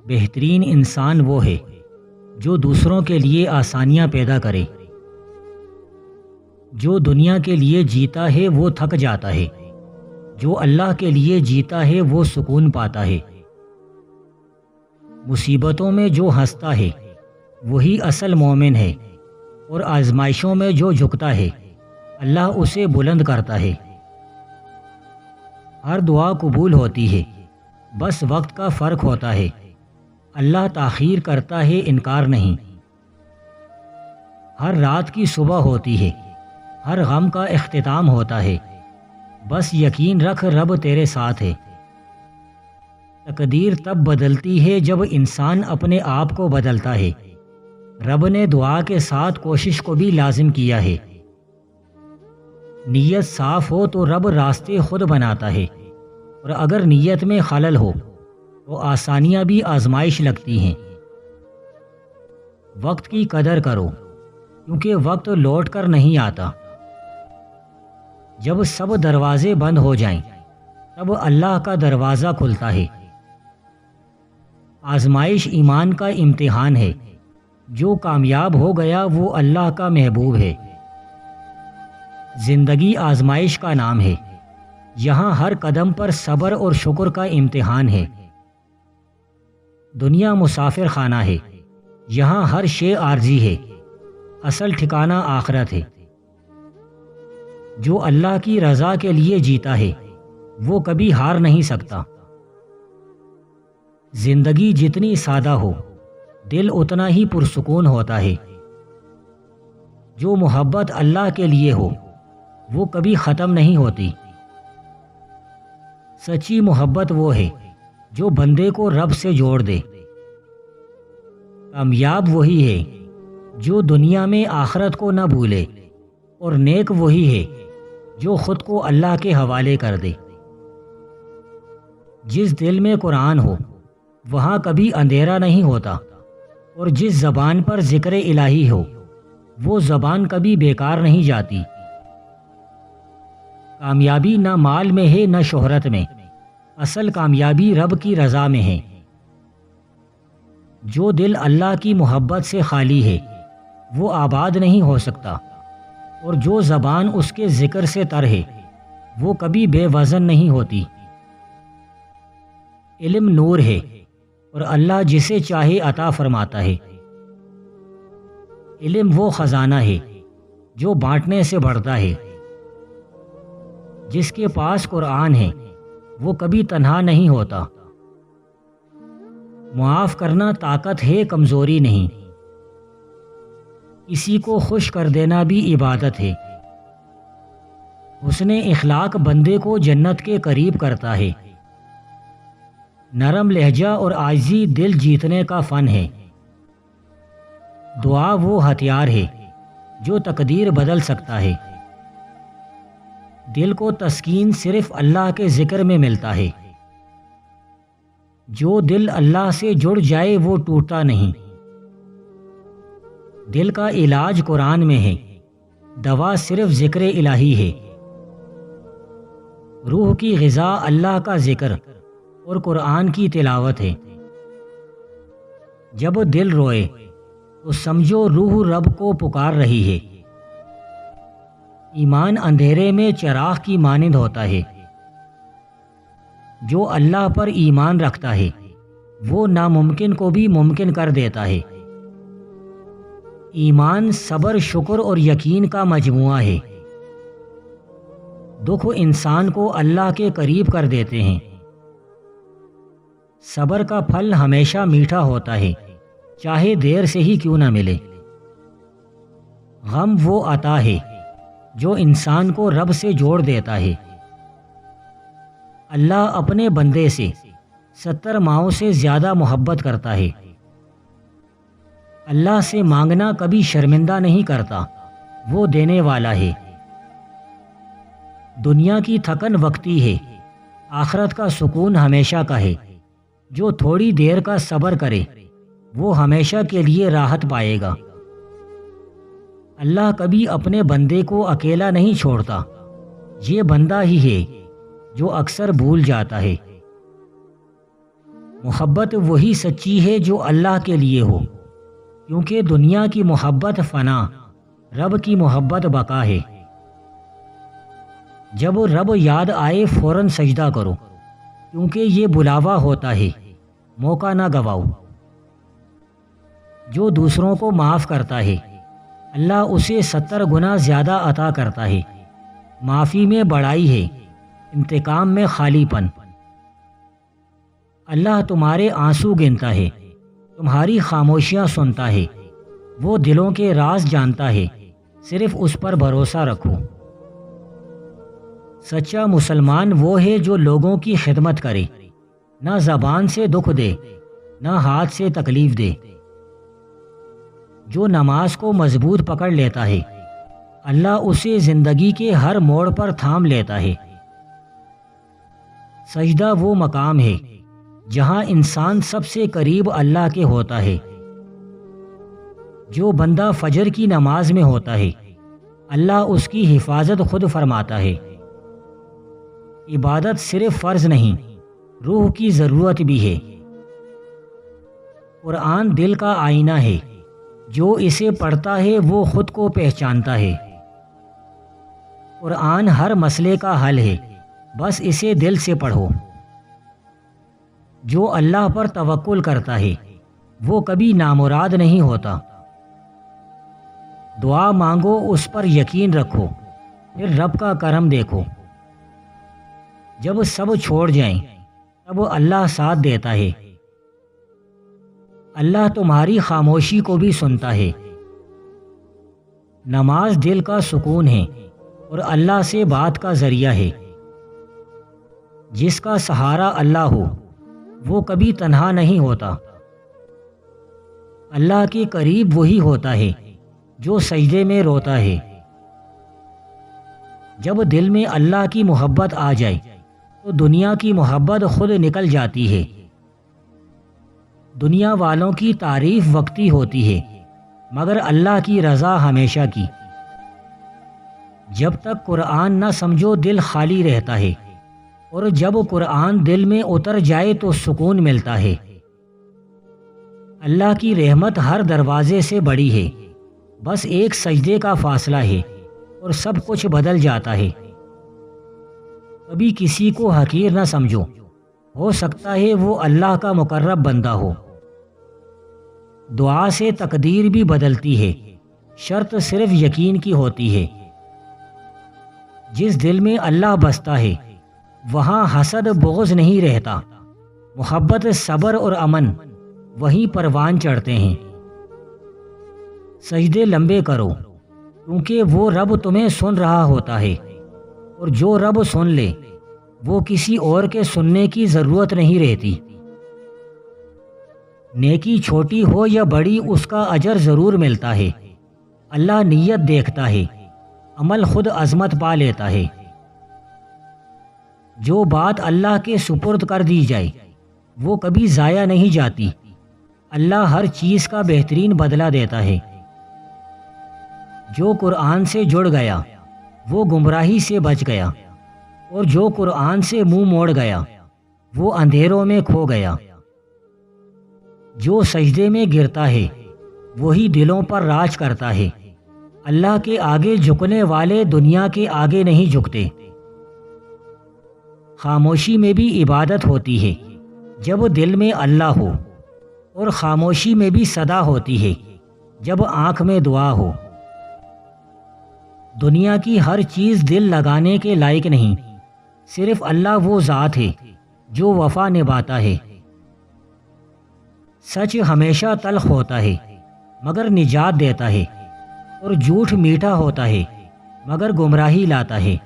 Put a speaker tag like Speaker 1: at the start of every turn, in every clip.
Speaker 1: بہترین انسان وہ ہے جو دوسروں کے لیے آسانیاں پیدا کرے۔ جو دنیا کے لیے جیتا ہے وہ تھک جاتا ہے، جو اللہ کے لیے جیتا ہے وہ سکون پاتا ہے۔ مصیبتوں میں جو ہنستا ہے وہی اصل مومن ہے، اور آزمائشوں میں جو جھکتا ہے اللہ اسے بلند کرتا ہے۔ ہر دعا قبول ہوتی ہے، بس وقت کا فرق ہوتا ہے۔ اللہ تاخیر کرتا ہے، انکار نہیں۔ ہر رات کی صبح ہوتی ہے، ہر غم کا اختتام ہوتا ہے، بس یقین رکھ رب تیرے ساتھ ہے۔ تقدیر تب بدلتی ہے جب انسان اپنے آپ کو بدلتا ہے۔ رب نے دعا کے ساتھ کوشش کو بھی لازم کیا ہے۔ نیت صاف ہو تو رب راستے خود بناتا ہے، اور اگر نیت میں خلل ہو تو آسانیاں بھی آزمائش لگتی ہیں۔ وقت کی قدر کرو، کیونکہ وقت لوٹ کر نہیں آتا۔ جب سب دروازے بند ہو جائیں تب اللہ کا دروازہ کھلتا ہے۔ آزمائش ایمان کا امتحان ہے، جو کامیاب ہو گیا وہ اللہ کا محبوب ہے۔ زندگی آزمائش کا نام ہے، یہاں ہر قدم پر صبر اور شکر کا امتحان ہے۔ دنیا مسافر خانہ ہے، یہاں ہر شے عارضی ہے، اصل ٹھکانہ آخرت ہے۔ جو اللہ کی رضا کے لیے جیتا ہے وہ کبھی ہار نہیں سکتا۔ زندگی جتنی سادہ ہو دل اتنا ہی پرسکون ہوتا ہے۔ جو محبت اللہ کے لیے ہو وہ کبھی ختم نہیں ہوتی۔ سچی محبت وہ ہے جو بندے کو رب سے جوڑ دے۔ کامیاب وہی ہے جو دنیا میں آخرت کو نہ بھولے، اور نیک وہی ہے جو خود کو اللہ کے حوالے کر دے۔ جس دل میں قرآن ہو وہاں کبھی اندھیرا نہیں ہوتا، اور جس زبان پر ذکر الہی ہو وہ زبان کبھی بیکار نہیں جاتی۔ کامیابی نہ مال میں ہے نہ شہرت میں، اصل کامیابی رب کی رضا میں ہے۔ جو دل اللہ کی محبت سے خالی ہے وہ آباد نہیں ہو سکتا، اور جو زبان اس کے ذکر سے تر ہے وہ کبھی بے وزن نہیں ہوتی۔ علم نور ہے، اور اللہ جسے چاہے عطا فرماتا ہے۔ علم وہ خزانہ ہے جو بانٹنے سے بڑھتا ہے۔ جس کے پاس قرآن ہے وہ کبھی تنہا نہیں ہوتا۔ معاف کرنا طاقت ہے، کمزوری نہیں۔ کسی کو خوش کر دینا بھی عبادت ہے۔ حسن اخلاق بندے کو جنت کے قریب کرتا ہے۔ نرم لہجہ اور عاجزی دل جیتنے کا فن ہے۔ دعا وہ ہتھیار ہے جو تقدیر بدل سکتا ہے۔ دل کو تسکین صرف اللہ کے ذکر میں ملتا ہے۔ جو دل اللہ سے جڑ جائے وہ ٹوٹتا نہیں۔ دل کا علاج قرآن میں ہے، دوا صرف ذکر الہی ہے۔ روح کی غذا اللہ کا ذکر اور قرآن کی تلاوت ہے۔ جب دل روئے تو سمجھو روح رب کو پکار رہی ہے۔ ایمان اندھیرے میں چراغ کی مانند ہوتا ہے۔ جو اللہ پر ایمان رکھتا ہے وہ ناممکن کو بھی ممکن کر دیتا ہے۔ ایمان صبر، شکر اور یقین کا مجموعہ ہے۔ دکھ انسان کو اللہ کے قریب کر دیتے ہیں۔ صبر کا پھل ہمیشہ میٹھا ہوتا ہے، چاہے دیر سے ہی کیوں نہ ملے۔ غم وہ عطا ہے جو انسان کو رب سے جوڑ دیتا ہے۔ اللہ اپنے بندے سے 70 ماؤں سے زیادہ محبت کرتا ہے۔ اللہ سے مانگنا کبھی شرمندہ نہیں کرتا، وہ دینے والا ہے۔ دنیا کی تھکن وقتی ہے، آخرت کا سکون ہمیشہ کا ہے۔ جو تھوڑی دیر کا صبر کرے وہ ہمیشہ کے لیے راحت پائے گا۔ اللہ کبھی اپنے بندے کو اکیلا نہیں چھوڑتا، یہ بندہ ہی ہے جو اکثر بھول جاتا ہے۔ محبت وہی سچی ہے جو اللہ کے لیے ہو، کیونکہ دنیا کی محبت فنا، رب کی محبت بقا ہے۔ جب رب یاد آئے فوراً سجدہ کرو، کیونکہ یہ بلاوا ہوتا ہے، موقع نہ گواؤ۔ جو دوسروں کو معاف کرتا ہے اللہ اسے 70 گنا زیادہ عطا کرتا ہے۔ معافی میں بڑائی ہے، انتقام میں خالی پن۔ اللہ تمہارے آنسو گنتا ہے، تمہاری خاموشیاں سنتا ہے، وہ دلوں کے راز جانتا ہے، صرف اس پر بھروسہ رکھو۔ سچا مسلمان وہ ہے جو لوگوں کی خدمت کرے، نہ زبان سے دکھ دے، نہ ہاتھ سے تکلیف دے۔ جو نماز کو مضبوط پکڑ لیتا ہے اللہ اسے زندگی کے ہر موڑ پر تھام لیتا ہے۔ سجدہ وہ مقام ہے جہاں انسان سب سے قریب اللہ کے ہوتا ہے۔ جو بندہ فجر کی نماز میں ہوتا ہے اللہ اس کی حفاظت خود فرماتا ہے۔ عبادت صرف فرض نہیں، روح کی ضرورت بھی ہے۔ قرآن دل کا آئینہ ہے، جو اسے پڑھتا ہے وہ خود کو پہچانتا ہے۔ قرآن ہر مسئلے کا حل ہے، بس اسے دل سے پڑھو۔ جو اللہ پر توکل کرتا ہے وہ کبھی نامراد نہیں ہوتا۔ دعا مانگو، اس پر یقین رکھو، پھر رب کا کرم دیکھو۔ جب سب چھوڑ جائیں تب اللہ ساتھ دیتا ہے۔ اللہ تمہاری خاموشی کو بھی سنتا ہے۔ نماز دل کا سکون ہے اور اللہ سے بات کا ذریعہ ہے۔ جس کا سہارا اللہ ہو وہ کبھی تنہا نہیں ہوتا۔ اللہ کے قریب وہی ہوتا ہے جو سجدے میں روتا ہے۔ جب دل میں اللہ کی محبت آ جائے تو دنیا کی محبت خود نکل جاتی ہے۔ دنیا والوں کی تعریف وقتی ہوتی ہے، مگر اللہ کی رضا ہمیشہ کی۔ جب تک قرآن نہ سمجھو دل خالی رہتا ہے، اور جب قرآن دل میں اتر جائے تو سکون ملتا ہے۔ اللہ کی رحمت ہر دروازے سے بڑی ہے، بس ایک سجدے کا فاصلہ ہے اور سب کچھ بدل جاتا ہے۔ کبھی کسی کو حقیر نہ سمجھو، ہو سکتا ہے وہ اللہ کا مقرب بندہ ہو۔ دعا سے تقدیر بھی بدلتی ہے، شرط صرف یقین کی ہوتی ہے۔ جس دل میں اللہ بستا ہے وہاں حسد بغض نہیں رہتا، محبت صبر اور امن وہیں پروان چڑھتے ہیں۔ سجدے لمبے کرو، کیونکہ وہ رب تمہیں سن رہا ہوتا ہے، اور جو رب سن لے وہ کسی اور کے سننے کی ضرورت نہیں رہتی۔ نیکی چھوٹی ہو یا بڑی اس کا اجر ضرور ملتا ہے۔ اللہ نیت دیکھتا ہے، عمل خود عظمت پا لیتا ہے۔ جو بات اللہ کے سپرد کر دی جائے وہ کبھی ضائع نہیں جاتی۔ اللہ ہر چیز کا بہترین بدلہ دیتا ہے۔ جو قرآن سے جڑ گیا وہ گمراہی سے بچ گیا، اور جو قرآن سے منہ موڑ گیا وہ اندھیروں میں کھو گیا۔ جو سجدے میں گرتا ہے وہی دلوں پر راج کرتا ہے۔ اللہ کے آگے جھکنے والے دنیا کے آگے نہیں جھکتے۔ خاموشی میں بھی عبادت ہوتی ہے جب دل میں اللہ ہو، اور خاموشی میں بھی صدا ہوتی ہے جب آنکھ میں دعا ہو۔ دنیا کی ہر چیز دل لگانے کے لائق نہیں، صرف اللہ وہ ذات ہے جو وفا نبھاتا ہے۔ سچ ہمیشہ تلخ ہوتا ہے مگر نجات دیتا ہے، اور جھوٹ میٹھا ہوتا ہے مگر گمراہی لاتا ہے۔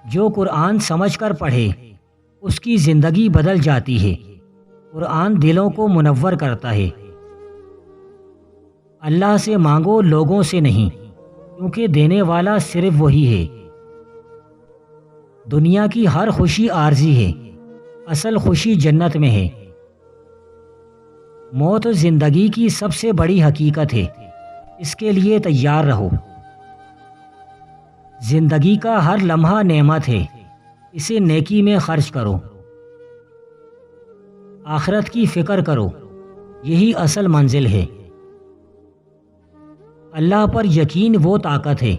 Speaker 1: جو قرآن سمجھ کر پڑھے اس کی زندگی بدل جاتی ہے۔ قرآن دلوں کو منور کرتا ہے۔ اللہ سے مانگو، لوگوں سے نہیں، کیونکہ دینے والا صرف وہی ہے۔ دنیا کی ہر خوشی عارضی ہے، اصل خوشی جنت میں ہے۔ موت زندگی کی سب سے بڑی حقیقت ہے، اس کے لیے تیار رہو۔ زندگی کا ہر لمحہ نعمت ہے، اسے نیکی میں خرچ کرو۔ آخرت کی فکر کرو، یہی اصل منزل ہے۔ اللہ پر یقین وہ طاقت ہے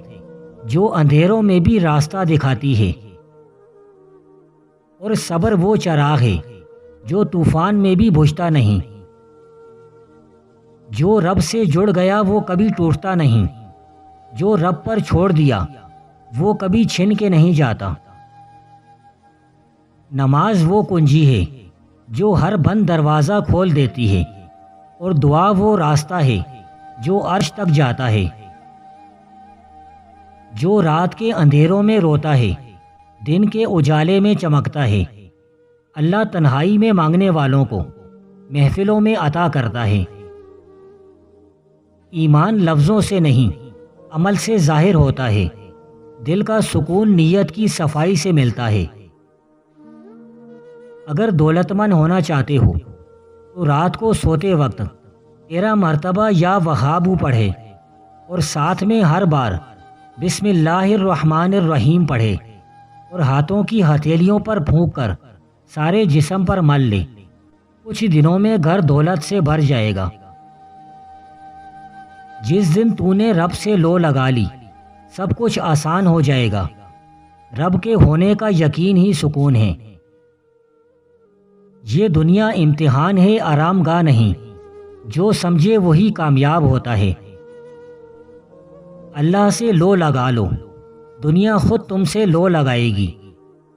Speaker 1: جو اندھیروں میں بھی راستہ دکھاتی ہے، اور صبر وہ چراغ ہے جو طوفان میں بھی بجھتا نہیں۔ جو رب سے جڑ گیا وہ کبھی ٹوٹتا نہیں، جو رب پر چھوڑ دیا وہ کبھی چھن کے نہیں جاتا۔ نماز وہ کنجی ہے جو ہر بند دروازہ کھول دیتی ہے، اور دعا وہ راستہ ہے جو عرش تک جاتا ہے۔ جو رات کے اندھیروں میں روتا ہے، دن کے اجالے میں چمکتا ہے، اللہ تنہائی میں مانگنے والوں کو محفلوں میں عطا کرتا ہے۔ ایمان لفظوں سے نہیں، عمل سے ظاہر ہوتا ہے۔ دل کا سکون نیت کی صفائی سے ملتا ہے۔ اگر دولت مند ہونا چاہتے ہو تو رات کو سوتے وقت 13 مرتبہ یا وہابو پڑھے، اور ساتھ میں ہر بار بسم اللہ الرحمن الرحیم پڑھے، اور ہاتھوں کی ہتھیلیوں پر پھونک کر سارے جسم پر مل لے۔ کچھ دنوں میں گھر دولت سے بھر جائے گا۔ جس دن تو نے رب سے لو لگا لی، سب کچھ آسان ہو جائے گا۔ رب کے ہونے کا یقین ہی سکون ہے۔ یہ دنیا امتحان ہے، آرام گاہ نہیں۔ جو سمجھے وہی کامیاب ہوتا ہے۔ اللہ سے لو لگا لو، دنیا خود تم سے لو لگائے گی۔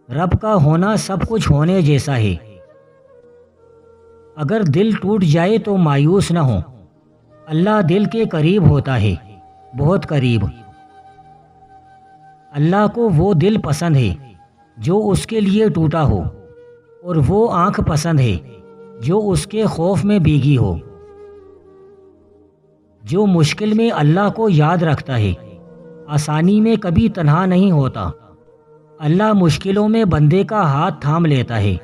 Speaker 1: رب کا ہونا سب کچھ ہونے جیسا ہے۔ اگر دل ٹوٹ جائے تو مایوس نہ ہو، اللہ دل کے قریب ہوتا ہے، بہت قریب۔ اللہ کو وہ دل پسند ہے جو اس کے لیے ٹوٹا ہو، اور وہ آنکھ پسند ہے جو اس کے خوف میں بھیگی ہو۔ جو مشکل میں اللہ کو یاد رکھتا ہے، آسانی میں کبھی تنہا نہیں ہوتا۔ اللہ مشکلوں میں بندے کا ہاتھ تھام لیتا ہے۔